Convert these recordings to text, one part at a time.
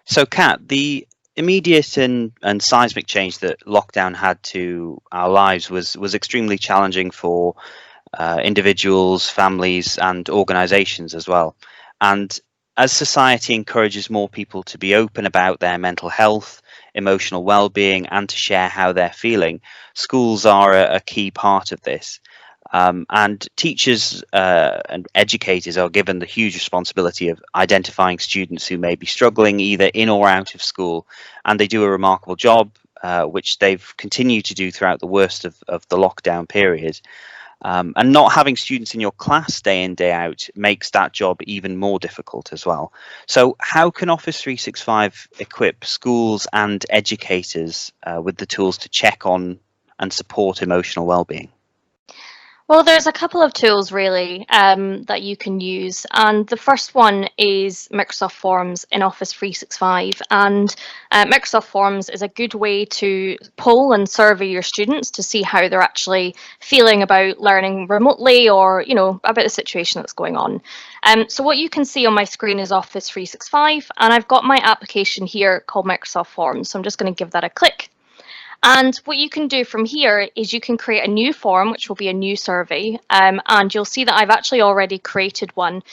So, Kat, the immediate and seismic change that lockdown had to our lives was extremely challenging for individuals, families, and organizations as well. And as society encourages more people to be open about their mental health, emotional well-being, and to share how they're feeling, schools are a key part of this. And teachers and educators are given the huge responsibility of identifying students who may be struggling either in or out of school, and they do a remarkable job, which they've continued to do throughout the worst of the lockdown period. And not having students in your class day in, day out makes that job even more difficult as well. So, how can Office 365 equip schools and educators with the tools to check on and support emotional well-being? Well, there's a couple of tools really that you can use, and the first one is Microsoft Forms in Office 365. And Microsoft Forms is a good way to poll and survey your students to see how they're actually feeling about learning remotely, or about the situation that's going on. So what you can see on my screen is Office 365, and I've got my application here called Microsoft Forms. So I'm just going to give that a click. And what you can do from here is you can create a new form, which will be a new survey. And you'll see that I've actually already created one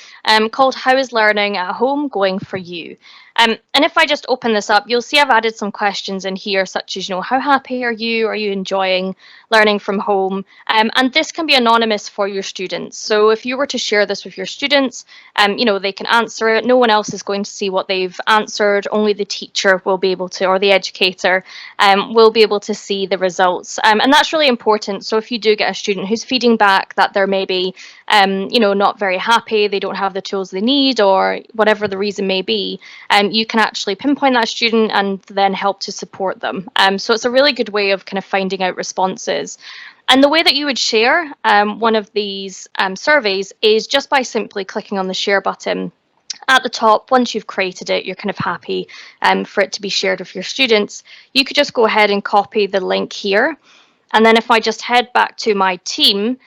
called How is Learning at Home Going for You? And if I just open this up, you'll see I've added some questions in here, such as, how happy are you? Are you enjoying learning from home? And this can be anonymous for your students. So if you were to share this with your students, they can answer it. No one else is going to see what they've answered. Only the teacher will be able to, or the educator will be able to see the results. And that's really important. So if you do get a student who's feeding back that they're maybe, not very happy, they don't have the tools they need, or whatever the reason may be, you can actually pinpoint that student and then help to support them. So it's a really good way of kind of finding out responses. And the way that you would share one of these surveys is just by simply clicking on the share button at the top. Once you've created it, you're kind of happy for it to be shared with your students. You could just go ahead and copy the link here. And then if I just head back to my team,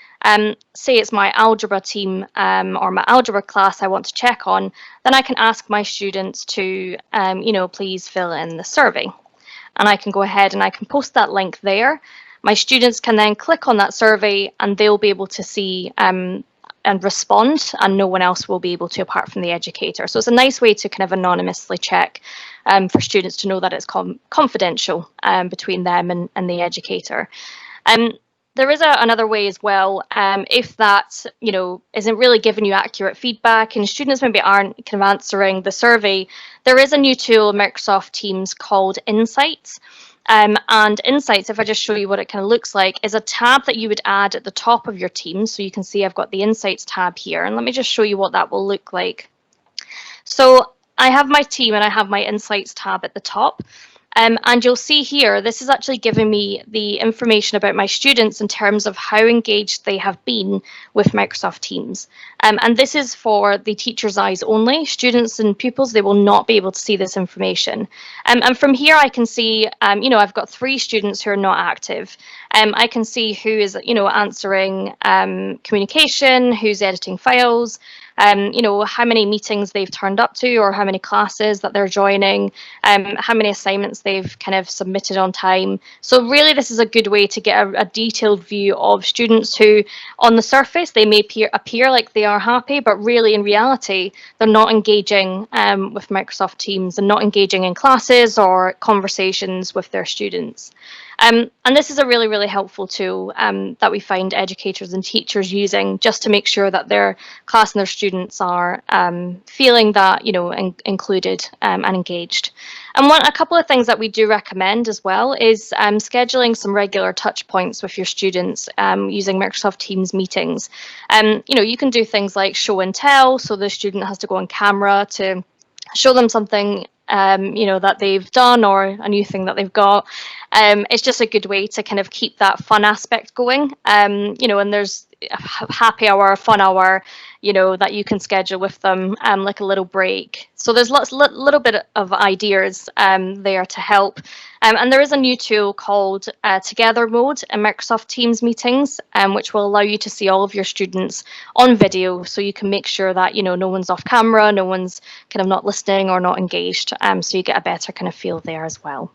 say it's my algebra team or my algebra class I want to check on, then I can ask my students to, please fill in the survey. And I can go ahead and I can post that link there. My students can then click on that survey and they'll be able to see and respond, and no one else will be able to apart from the educator. So it's a nice way to kind of anonymously check for students to know that it's confidential between them and the educator. There is another way as well, if that isn't really giving you accurate feedback and students maybe aren't kind of answering the survey, there is a new tool in Microsoft Teams called Insights. And Insights, if I just show you what it kind of looks like, is a tab that you would add at the top of your team. So you can see I've got the Insights tab here, and let me just show you what that will look like. So I have my team and I have my Insights tab at the top. And you'll see here, this is actually giving me the information about my students in terms of how engaged they have been with Microsoft Teams. And this is for the teacher's eyes only. Students and pupils, they will not be able to see this information. And from here, I can see, I've got 3 students who are not active. I can see who is, answering communication, who's editing files, how many meetings they've turned up to, or how many classes that they're joining, how many assignments they've kind of submitted on time. So really, this is a good way to get a detailed view of students who, on the surface, they may appear like they are happy, but really in reality, they're not engaging with Microsoft Teams and not engaging in classes or conversations with their students. And this is a really, really helpful tool that we find educators and teachers using just to make sure that their class and their students are feeling that, included and engaged. And a couple of things that we do recommend as well is scheduling some regular touch points with your students using Microsoft Teams meetings. You can do things like show and tell, so the student has to go on camera to show them something that they've done or a new thing that they've got. It's just a good way to kind of keep that fun aspect going. And there's a happy hour, fun hour, that you can schedule with them, like a little break. So there's little bit of ideas there to help. And there is a new tool called Together Mode in Microsoft Teams meetings, which will allow you to see all of your students on video, so you can make sure that no one's off camera, no one's kind of not listening or not engaged. So you get a better kind of feel there as well.